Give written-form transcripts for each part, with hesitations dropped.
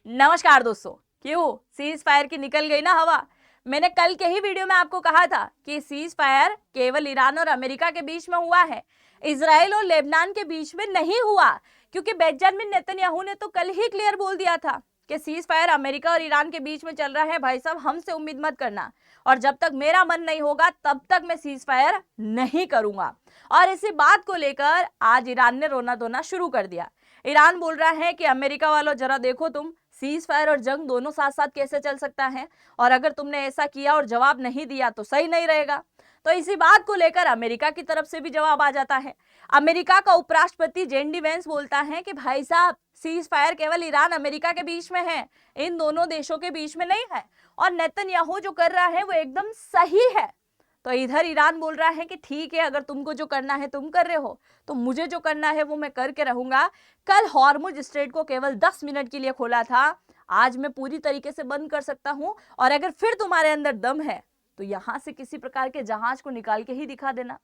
नमस्कार दोस्तों। क्यों सीज फायर की निकल गई ना हवा। मैंने कल के ही वीडियो में आपको कहा था कि सीज फायर केवल ईरान और अमेरिका के बीच में हुआ है, इजराइल और लेबनान के बीच में नहीं हुआ। क्योंकि बेंजामिन नेतन्याहू ने तो कल ही क्लियर बोल दिया था कि सीज फायर अमेरिका और ईरान के बीच में चल रहा है। भाई साहब, हमसे उम्मीद मत करना, और जब तक मेरा मन नहीं होगा तब तक मैं सीज फायर नहीं करूंगा। और इसी बात को लेकर आज ईरान ने रोना धोना शुरू कर दिया। ईरान बोल रहा है कि अमेरिका वालों, जरा देखो, तुम सीज फायर और जंग दोनों साथ साथ कैसे चल सकता है, और अगर तुमने ऐसा किया और जवाब नहीं दिया तो सही नहीं रहेगा। तो इसी बात को लेकर अमेरिका की तरफ से भी जवाब आ जाता है। अमेरिका का उपराष्ट्रपति जेडी वेंस बोलता है कि भाई साहब, सीज फायर केवल ईरान अमेरिका के बीच में है, इन दोनों देशों के बीच में नहीं है, और नेतन्याहू जो कर रहा है वो एकदम सही है। तो इधर ईरान बोल रहा है कि ठीक है, अगर तुमको जो करना है तुम कर रहे हो, तो मुझे जो करना है वो मैं करके रहूंगा। कल हॉर्मुज स्ट्रेट को केवल 10 मिनट के लिए खोला था, आज मैं पूरी तरीके से बंद कर सकता हूं, और अगर फिर तुम्हारे अंदर दम है तो यहां से किसी प्रकार के जहाज को निकाल के ही दिखा देना।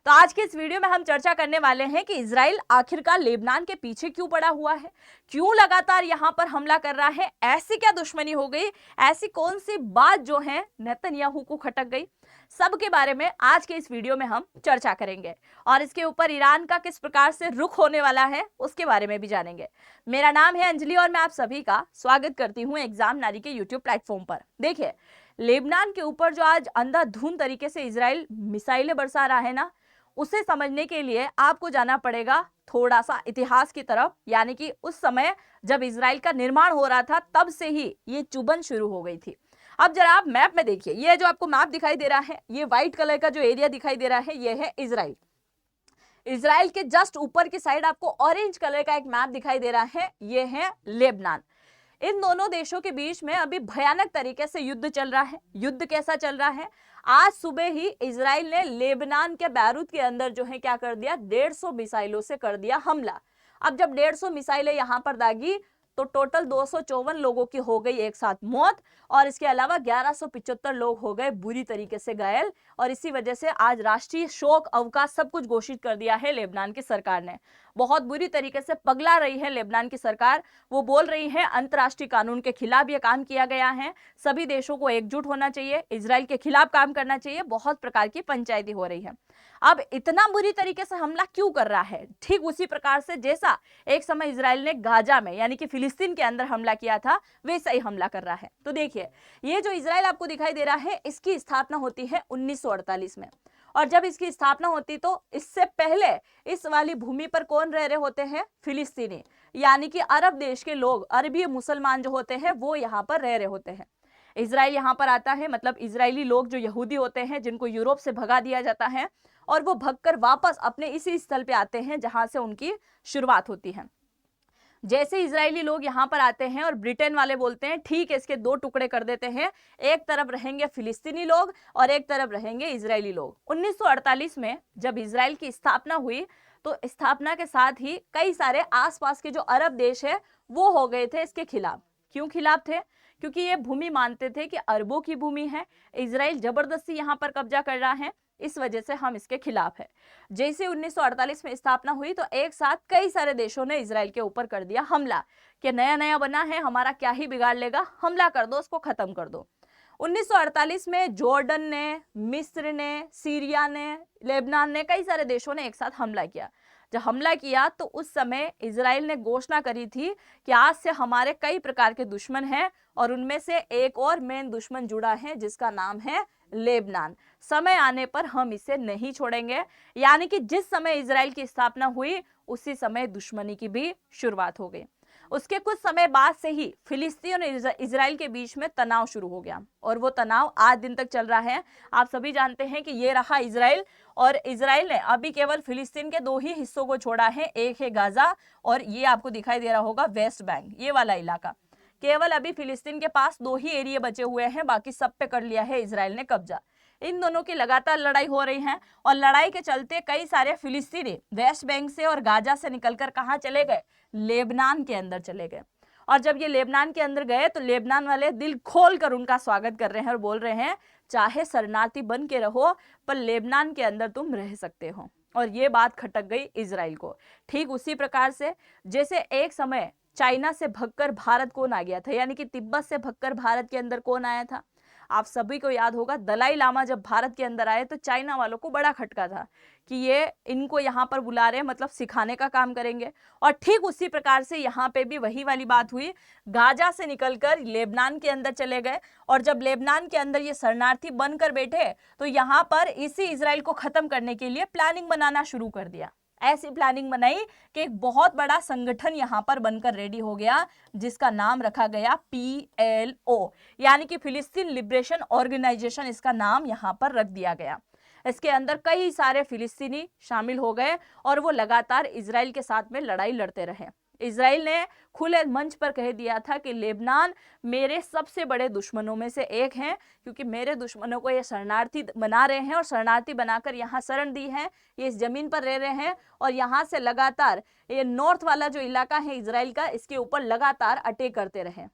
तो आज के इस वीडियो में हम चर्चा करने वाले हैं कि इजराइल आखिरकार लेबनान के पीछे क्यों पड़ा हुआ है, क्यों लगातार यहां पर हमला कर रहा है, ऐसी क्या दुश्मनी हो गई, ऐसी कौन सी बात जो है नेतन्याहू को खटक गई। सब के बारे में आज के इस वीडियो में हम चर्चा करेंगे, और इसके ऊपर ईरान का किस प्रकार से रुख होने वाला है उसके बारे में भी जानेंगे। मेरा नाम है अंजलि और मैं आप सभी का स्वागत करती हूँ एग्जाम नारी के यूट्यूब प्लेटफॉर्म पर। देखिए, लेबनान के ऊपर जो आज अंधाधुंध तरीके से इजराइल मिसाइलें बरसा रहा है ना, उसे समझने के लिए आपको जाना पड़ेगा थोड़ा सा इतिहास की तरफ। यानी कि उस समय जब इजराइल का निर्माण हो रहा था तब से ही ये चुभन शुरू हो गई थी। अब जरा आप मैप में देखिए, ये जो आपको मैप दिखाई दे रहा है, ये व्हाइट कलर का जो एरिया दिखाई दे रहा है, ये है इजराइल। इजराइल के जस्ट ऊपर की साइड आपको ऑरेंज कलर का एक मैप दिखाई दे रहा है, ये है लेबनान। इन दोनों देशों के बीच में अभी भयानक तरीके से युद्ध चल रहा है। युद्ध कैसा चल रहा है, आज सुबह ही इजराइल ने लेबनान के बैरूत के अंदर जो है क्या कर दिया, 150 मिसाइलों से कर दिया हमला। अब जब 150 मिसाइलें यहां पर दागी तो टोटल 254 लोगों की हो गई एक साथ मौत, और इसके अलावा 1175 लोग हो गए बुरी तरीके से घायल। और इसी वजह से आज राष्ट्रीय शोक अवकाश सब कुछ घोषित कर दिया है लेबनान की सरकार ने। बहुत बुरी तरीके से पगला रही है लेबनान की सरकार। वो बोल रही है अंतर्राष्ट्रीय कानून के खिलाफ ये काम किया गया है, सभी देशों को एकजुट होना चाहिए, इजराइल के खिलाफ काम करना चाहिए। बहुत प्रकार की पंचायती हो रही है। अब इतना बुरी तरीके से हमला क्यों कर रहा है, ठीक उसी प्रकार से जैसा एक समय इजराइल ने गाजा में यानी कि फिलिस्तीन के अंदर हमला किया था, वैसा ही हमला कर रहा है। तो देखिए, ये जो इजराइल आपको दिखाई दे रहा है, इसकी स्थापना होती है 1948 में। और जब इसकी स्थापना होती तो इससे पहले इस वाली भूमि पर कौन रह रहे होते हैं, फिलिस्तीनी, यानी कि अरब देश के लोग, अरबी मुसलमान जो होते हैं वो यहाँ पर रह रहे होते हैं। इजराइल यहाँ पर आता है, मतलब इजरायली लोग जो यहूदी होते हैं जिनको यूरोप से भगा दिया जाता है, और वो भगकर वापस अपने इसी स्थल पे आते हैं जहां से उनकी शुरुआत होती है। जैसे इजरायली लोग यहाँ पर आते हैं और ब्रिटेन वाले बोलते हैं ठीक है, इसके दो टुकड़े कर देते हैं, एक तरफ रहेंगे फिलिस्तीनी लोग और एक तरफ रहेंगे इजरायली लोग। 1948 में जब इजराइल की स्थापना हुई तो स्थापना के साथ ही कई सारे आसपास के जो अरब देश है वो हो गए थे इसके खिलाफ। क्यों खिलाफ थे, क्योंकि ये भूमि मानते थे कि अरबों की भूमि है, इजराइल जबरदस्ती यहाँ पर कब्जा कर रहा है, इस वजह से हम इसके खिलाफ है। जैसे 1948 में स्थापना हुई तो एक साथ कई सारे देशों ने इजराइल के ऊपर कर दिया हमला कि नया नया बना है, हमारा क्या ही बिगाड़ लेगा, हमला कर दो, उसको खत्म कर दो। 1948 में जॉर्डन ने, मिस्र ने, सीरिया ने, लेबनान ने, कई सारे देशों ने एक साथ हमला किया। जब हमला किया तो उस समय इजराइल ने घोषणा करी थी कि आज से हमारे कई प्रकार के दुश्मन हैं, और उनमें से एक और मेन दुश्मन जुड़ा है जिसका नाम है लेबनान। समय आने पर हम इसे नहीं छोड़ेंगे। यानी कि जिस समय इजराइल की स्थापना हुई उसी समय दुश्मनी की भी शुरुआत हो गई। उसके कुछ समय बाद से ही फिलिस्तीन और इजराइल के बीच में तनाव शुरू हो गया, और वो तनाव आज दिन तक चल रहा है। आप सभी जानते हैं कि ये रहा इजराइल, और इजराइल ने अभी केवल फिलिस्तीन के दो ही हिस्सों को छोड़ा है, एक है गाजा और ये आपको दिखाई दे रहा होगा वेस्ट बैंक, ये वाला इलाका। केवल अभी फिलिस्तीन के पास दो ही एरिया बचे हुए हैं, बाकी सब पे कर लिया है इजराइल ने कब्जा। इन दोनों की लगातार लड़ाई हो रही है, और लड़ाई के चलते कई सारे फिलिस्तीनी वेस्ट बैंक से और गाजा से निकलकर कहां चले गए, लेबनान के अंदर चले गए। और जब ये लेबनान के अंदर गए तो लेबनान वाले दिल खोल कर उनका स्वागत कर रहे हैं और बोल रहे हैं चाहे शरणार्थी बन के रहो पर लेबनान के अंदर तुम रह सकते हो। और ये बात खटक गई इजराइल को। ठीक उसी प्रकार से जैसे एक समय चाइना से भगकर भारत कौन आ गया था, यानी कि तिब्बत से भगकर भारत के अंदर कौन आया था? आप सभी को याद होगा, दलाई लामा जब भारत के अंदर आए तो चाइना वालों को बड़ा खटका था कि ये इनको यहाँ पर बुला रहे हैं, मतलब सिखाने का काम करेंगे। और ठीक उसी प्रकार से यहाँ पे भी वही वाली बात हुई, गाजा से निकलकर लेबनान के अंदर चले गए, और जब लेबनान के अंदर ये शरणार्थी बनकर बैठे तो यहाँ पर इसी इजराइल को खत्म करने के लिए प्लानिंग बनाना शुरू कर दिया। ऐसी प्लानिंग बनाई कि एक बहुत बड़ा संगठन यहाँ पर बनकर रेडी हो गया, जिसका नाम रखा गया PLO, यानी कि फिलिस्तीन लिबरेशन ऑर्गेनाइजेशन, इसका नाम यहाँ पर रख दिया गया। इसके अंदर कई सारे फिलिस्तीनी शामिल हो गए और वो लगातार इजराइल के साथ में लड़ाई लड़ते रहे। इजराइल ने खुले मंच पर कह दिया था कि लेबनान मेरे सबसे बड़े दुश्मनों में से एक है, क्योंकि मेरे दुश्मनों को ये शरणार्थी बना रहे हैं और शरणार्थी बनाकर यहाँ शरण दी है, ये इस जमीन पर रह रहे हैं और यहाँ से लगातार ये नॉर्थ वाला जो इलाका है इजराइल का, इसके ऊपर लगातार अटैक करते रहे।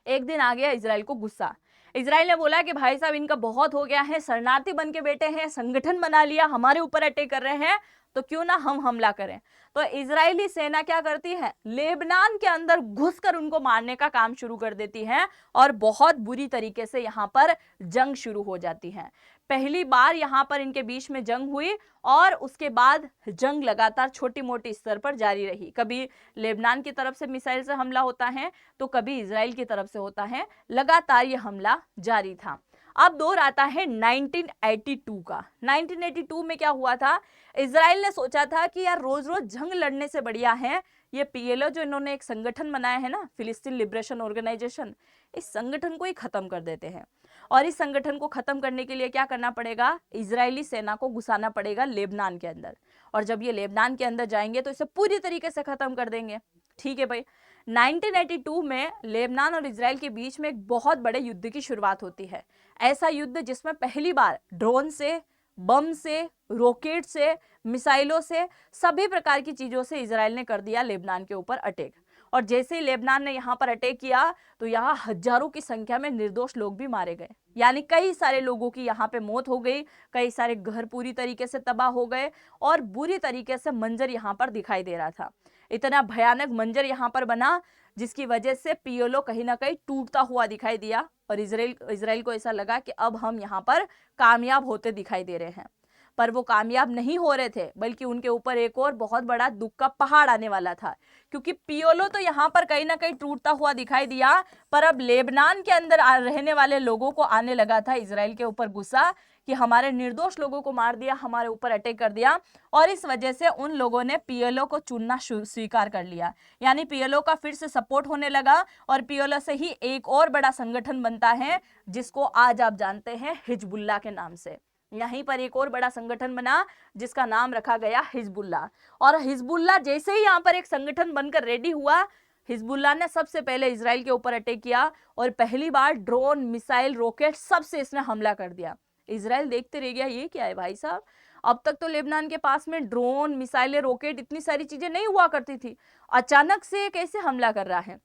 एक दिन आ गया इजराइल को गुस्सा। इजराइल ने बोला कि भाई साहब इनका बहुत हो गया है, शरणार्थी बन के बैठे हैं, संगठन बना लिया, हमारे ऊपर अटैक कर रहे हैं, तो क्यों ना हम हमला करें। तो इजरायली सेना क्या करती है, लेबनान के अंदर घुसकर उनको मारने का काम शुरू कर देती है और बहुत बुरी तरीके से यहाँ पर जंग शुरू हो जाती है। पहली बार यहाँ पर इनके बीच में जंग हुई और उसके बाद जंग लगातार छोटी मोटी स्तर पर जारी रही। कभी लेबनान की तरफ से मिसाइल से हमला होता है तो कभी इजराइल की तरफ से होता है, लगातार ये हमला जारी था। अब दौर आता है 1982 का। 1982 में क्या हुआ था, इजराइल ने सोचा था कि यार रोज रोज जंग लड़ने से बढ़िया है ये PLO जो इन्होंने एक संगठन बनाया है ना, फिलिस्तीन लिबरेशन ऑर्गेनाइजेशन, इस संगठन को ही खत्म कर देते हैं। और इस संगठन को खत्म करने के लिए क्या करना पड़ेगा, इजरायली सेना को घुसाना पड़ेगा लेबनान के अंदर, और जब ये लेबनान के अंदर जाएंगे तो इसे पूरी तरीके से खत्म कर देंगे। ठीक है भाई। 1982 में लेबनान और इजराइल के बीच में एक बहुत बड़े युद्ध की शुरुआत होती है। ऐसा युद्ध जिसमें पहली बार ड्रोन से, बम से, रॉकेट से, मिसाइलों से, सभी प्रकार की चीजों से इजराइल ने कर दिया लेबनान के ऊपर अटैक। और जैसे ही लेबनान ने यहाँ पर अटैक किया तो यहाँ हजारों की संख्या में निर्दोष लोग भी मारे गए, यानी कई सारे लोगों की यहाँ पे मौत हो गई, कई सारे घर पूरी तरीके से तबाह हो गए और बुरी तरीके से मंजर यहाँ पर दिखाई दे रहा था। इतना भयानक मंजर यहाँ पर बना जिसकी वजह से PLO कहीं ना कहीं टूटता हुआ दिखाई दिया और इजराइल को ऐसा लगा कि अब हम यहाँ पर कामयाब होते दिखाई दे रहे हैं। पर वो कामयाब नहीं हो रहे थे, बल्कि उनके ऊपर एक और बहुत बड़ा दुख का पहाड़ आने वाला था, क्योंकि PLO तो यहाँ पर कहीं ना कहीं टूटता हुआ दिखाई दिया, पर अब लेबनान के अंदर रहने वाले लोगों को आने लगा था इजराइल के ऊपर गुस्सा कि हमारे निर्दोष लोगों को मार दिया, हमारे ऊपर अटैक कर दिया। और इस वजह से उन लोगों ने PLO को चुनना स्वीकार कर लिया, यानी PLO का फिर से सपोर्ट होने लगा और PLO से ही एक और बड़ा संगठन बनता है जिसको आज आप जानते हैं हिजबुल्लाह के नाम से। यहीं पर एक और बड़ा संगठन बना जिसका नाम रखा गया हिजबुल्लाह। और हिजबुल्लाह जैसे ही यहाँ पर एक संगठन बनकर रेडी हुआ, हिजबुल्लाह ने सबसे पहले इजराइल के ऊपर अटैक किया और पहली बार ड्रोन, मिसाइल, रॉकेट सबसे इसने हमला कर दिया। इजराइल देखते रह गया, ये क्या है भाई साहब, अब तक तो लेबनान के पास में ड्रोन, मिसाइलें, रॉकेट, इतनी सारी चीजें नहीं हुआ करती थी, अचानक से कैसे हमला कर रहा है।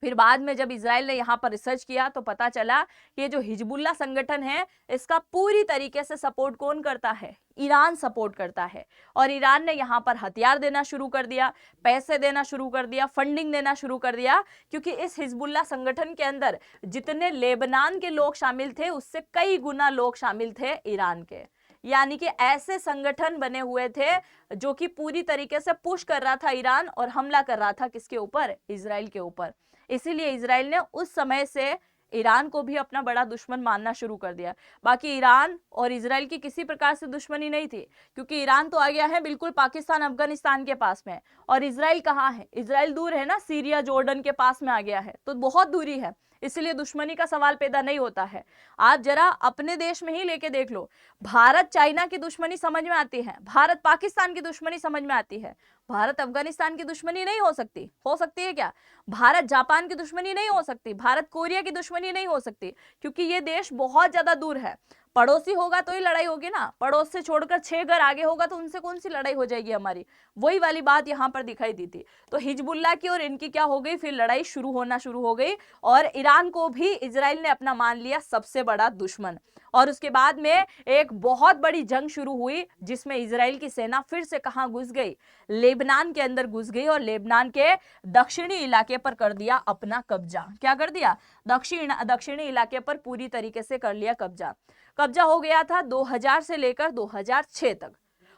फिर बाद में जब इजराइल ने यहाँ पर रिसर्च किया तो पता चला ये जो हिजबुल्लाह संगठन है इसका पूरी तरीके से सपोर्ट कौन करता है, ईरान सपोर्ट करता है। और ईरान ने यहाँ पर हथियार देना शुरू कर दिया, पैसे देना शुरू कर दिया, फंडिंग देना शुरू कर दिया, क्योंकि इस हिजबुल्लाह संगठन के अंदर जितने लेबनान के लोग शामिल थे उससे कई गुना लोग शामिल थे ईरान के। यानी कि ऐसे संगठन बने हुए थे जो कि पूरी तरीके से पुश कर रहा था ईरान और हमला कर रहा था किसके ऊपर, इजराइल के ऊपर। इसीलिए इजराइल ने उस समय से ईरान को भी अपना बड़ा दुश्मन मानना शुरू कर दिया। बाकी ईरान और इजराइल की किसी प्रकार से दुश्मनी नहीं थी, क्योंकि ईरान तो आ गया है बिल्कुल पाकिस्तान, अफगानिस्तान के पास में, और इजराइल कहाँ है, इजराइल दूर है ना, सीरिया, जॉर्डन के पास में आ गया है, तो बहुत दूरी है, इसलिए दुश्मनी का सवाल पैदा नहीं होता है। आप जरा अपने देश में ही लेके देख लो, भारत चाइना की दुश्मनी समझ में आती है, भारत पाकिस्तान की दुश्मनी समझ में आती है, भारत अफगानिस्तान की दुश्मनी नहीं हो सकती। हो सकती है क्या? भारत जापान की दुश्मनी नहीं हो सकती, भारत कोरिया की दुश्मनी नहीं हो सकती, क्योंकि ये देश बहुत ज्यादा दूर है। पड़ोसी होगा तो ही लड़ाई होगी ना, पड़ोस से छोड़कर 6 घर आगे होगा तो उनसे कौन सी लड़ाई हो जाएगी हमारी, वही वाली बात यहाँ पर दिखाई दी थी। तो हिजबुल्लाह की और इनकी क्या हो गई, फिर लड़ाई शुरू हो गई और ईरान को भी इजराइल ने अपना मान लिया सबसे बड़ा दुश्मन। और उसके बाद में एक बहुत बड़ी जंग शुरू हुई जिसमें इजराइल की सेना फिर से कहां घुस गई, लेबनान के अंदर घुस गई और लेबनान के दक्षिणी इलाके पर कर दिया अपना कब्जा। क्या कर दिया, दक्षिणी इलाके पर पूरी तरीके से कर लिया कब्जा हो गया था 2000 से लेकर 2006 तक।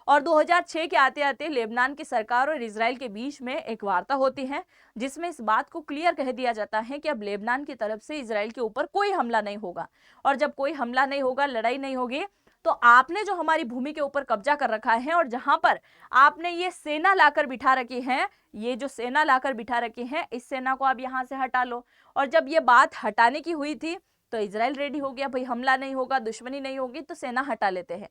और 2006 के आते आते लेबनान की सरकार और इजराइल के बीच में एक वार्ता होती है जिसमें इस बात को क्लियर कह दिया जाता है कि अब लेबनान की तरफ से इजराइल के ऊपर कोई हमला नहीं होगा। और जब कोई हमला नहीं होगा, लड़ाई नहीं होगी, तो आपने जो हमारी भूमि के ऊपर कब्जा कर रखा है और जहां पर आपने ये सेना लाकर बिठा रखी है, ये जो सेना लाकर बिठा रखी है, इस सेना को आप यहां से हटा लो। और जब ये बात हटाने की हुई थी तो इजराइल रेडी हो गया, भाई हमला नहीं होगा, दुश्मनी नहीं होगी तो सेना हटा लेते हैं।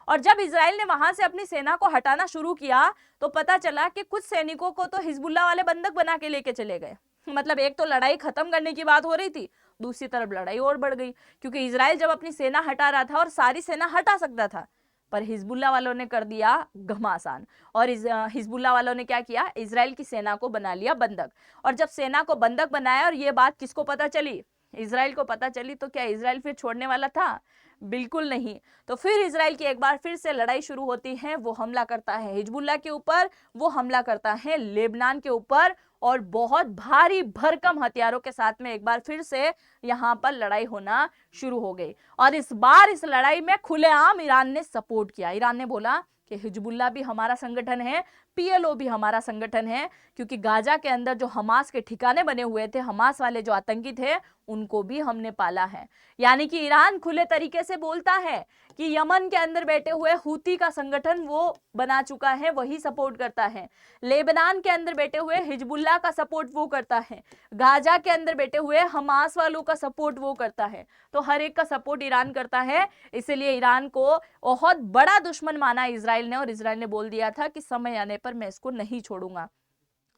और जब इजराइल ने वहां से अपनी सेना को हटाना शुरू किया तो पता चला कि कुछ सैनिकों को तो हिजबुल्लाह वाले बंधक बना के लेके चले गए। मतलब एक तो लड़ाई खत्म करने की बात हो रही थी, दूसरी तरफ लड़ाई और बढ़ गई, क्योंकि इजराइल जब अपनी सेना हटा रहा था और सारी सेना हटा सकता था, पर हिजबुल्लाह वालों ने कर दिया घमासान। और हिजबुल्लाह वालों ने क्या किया, इजराइल की सेना को बना लिया बंधक। और जब सेना को बंधक बनाया और ये बात किसको पता चली, इजराइल को पता चली, तो क्या इजराइल फिर छोड़ने वाला था? बिल्कुल नहीं। तो फिर इजराइल की एक बार फिर से लड़ाई शुरू होती है, वो हमला करता है हिजबुल्लाह के ऊपर, वो हमला करता है लेबनान के ऊपर और बहुत भारी भरकम हथियारों के साथ में एक बार फिर से यहां पर लड़ाई होना शुरू हो गई। और इस बार इस लड़ाई में खुलेआम ईरान ने सपोर्ट किया। ईरान ने बोला कि हिजबुल्लाह भी हमारा संगठन है, पीएलओ भी हमारा संगठन है, क्योंकि गाजा के अंदर जो हमास के ठिकाने बने हुए थे, हमास वाले जो आतंकी थे, उनको भी हमने पाला है। यानी कि ईरान खुले तरीके से बोलता है कि यमन के अंदर बैठे हुए हूती का संगठन वो बना चुका है, वही सपोर्ट करता है। लेबनान के अंदर बैठे हुए हिजबुल्लाह का सपोर्ट वो करता है। गाजा के अंदर बैठे हुए हमास वालों का सपोर्ट वो करता है। तो हर एक का सपोर्ट ईरान करता है, इसलिए ईरान को बहुत बड़ा दुश्मन माना इजराइल ने। और इजराइल ने बोल दिया था कि समय आने पर मैं इसको नहीं छोड़ूंगा।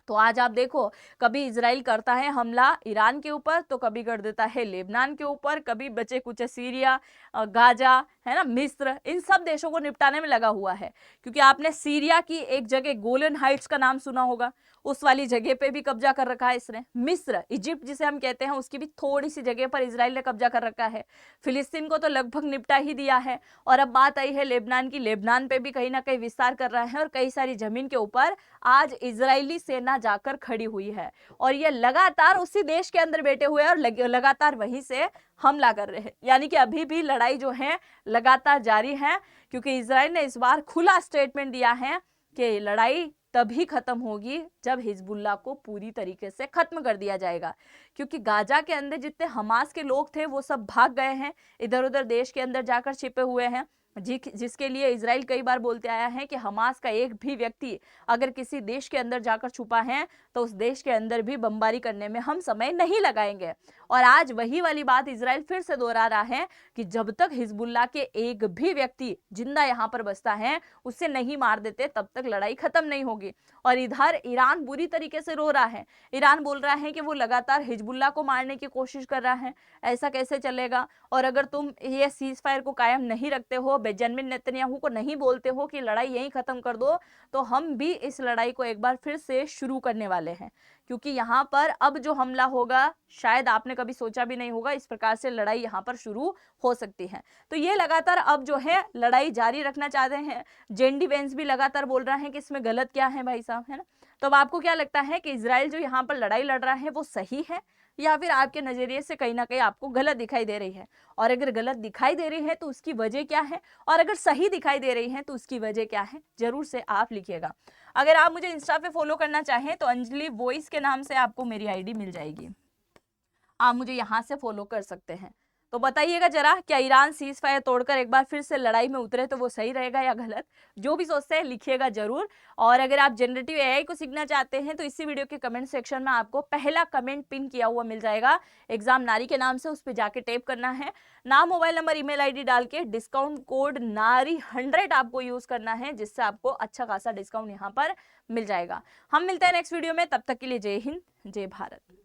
तो आज आप देखो, कभी इजराइल करता है हमला ईरान के ऊपर, तो कभी कर देता है लेबनान के ऊपर, कभी बचे कुछ सीरिया, गाजा, है ना, मिस्र, इन सब देशों को निपटाने में लगा हुआ है। क्योंकि आपने सीरिया की एक जगह गोलन हाइट्स का नाम सुना होगा, उस वाली जगह पे भी कब्जा कर रखा है इसने। मिस्र, इजिप्ट जिसे हम कहते हैं, उसकी भी थोड़ी सी जगह पर इजराइल ने कब्जा कर रखा है। फिलिस्तीन को तो लगभग निपटा ही दिया है। और अब बात आई है लेबनान की, लेबनान पे भी कहीं ना कहीं विस्तार कर रहा है और कई सारी जमीन के ऊपर आज इजरायली सेना जाकर खड़ी हुई है। और ये लगातार उसी देश के अंदर बैठे हुए हैं और लगातार वहीं से हमला कर रहे हैं। यानी कि अभी भी लड़ाई जो है लगातार जारी है, क्योंकि इजराइल ने इस बार खुला स्टेटमेंट दिया है कि लड़ाई तभी खत्म होगी जब हिजबुल्लाह को पूरी तरीके से खत्म कर दिया जाएगा। क्योंकि गाजा के अंदर जितने हमास के लोग थे वो सब भाग गए हैं, इधर उधर देश के अंदर जाकर छिपे हुए हैं, जिसके लिए इजराइल कई बार बोलते आया है कि हमास का एक भी व्यक्ति अगर किसी देश के अंदर जाकर छुपा है तो उस देश के अंदर भी बमबारी करने में हम समय नहीं लगाएंगे। और आज वही वाली बात इजराइल फिर से दोहरा रहा है कि जब तक हिजबुल्लाह के एक भी व्यक्ति जिंदा यहाँ पर बसता है, उसे नहीं मार देते, तब तक लड़ाई खत्म नहीं होगी। और इधर ईरान बुरी तरीके से रो रहा है। ईरान बोल रहा है कि वो लगातार हिजबुल्लाह को मारने की कोशिश कर रहा है, ऐसा कैसे चलेगा। और अगर तुम ये सीज फायर को कायम नहीं रखते हो, बेंजामिन नेतन्याहू को नहीं बोलते हो कि लड़ाई यहीं खत्म कर दो, तो हम भी इस लड़ाई को एक बार फिर से शुरू करने वाले हैं। क्योंकि यहाँ पर अब जो हमला होगा शायद आपने कभी सोचा भी नहीं होगा, इस प्रकार से लड़ाई यहाँ पर शुरू हो सकती है। तो ये लगातार अब जो है लड़ाई जारी रखना चाहते हैं। जेडी वेंस भी लगातार बोल रहा है कि इसमें गलत क्या है भाई साहब, है ना। तो अब आपको क्या लगता है कि इजराइल जो यहाँ पर लड़ाई लड़ रहा है वो सही है, या फिर आपके नजरिए से कहीं ना कहीं आपको गलत दिखाई दे रही है? और अगर गलत दिखाई दे रही है तो उसकी वजह क्या है, और अगर सही दिखाई दे रही है तो उसकी वजह क्या है, जरूर से आप लिखिएगा। अगर आप मुझे इंस्टा पे फॉलो करना चाहें तो अंजलि वॉइस के नाम से आपको मेरी आईडी मिल जाएगी, आप मुझे यहाँ से फॉलो कर सकते हैं। तो बताइएगा जरा, क्या ईरान सीज फायर तोड़कर एक बार फिर से लड़ाई में उतरे तो वो सही रहेगा या गलत? जो भी सोचते हैं लिखिएगा जरूर। और अगर आप जनरेटिव एआई को सीखना चाहते हैं तो इसी वीडियो के कमेंट सेक्शन में आपको पहला कमेंट पिन किया हुआ मिल जाएगा, एग्जाम नारी के नाम से, उस पर जाके टैप करना है, नाम, मोबाइल नंबर, ईमेल आईडी डाल के डिस्काउंट कोड नारी100 आपको यूज करना है, जिससे आपको अच्छा खासा डिस्काउंट यहाँ पर मिल जाएगा। हम मिलते हैं नेक्स्ट वीडियो में, तब तक के लिए जय हिंद, जय भारत।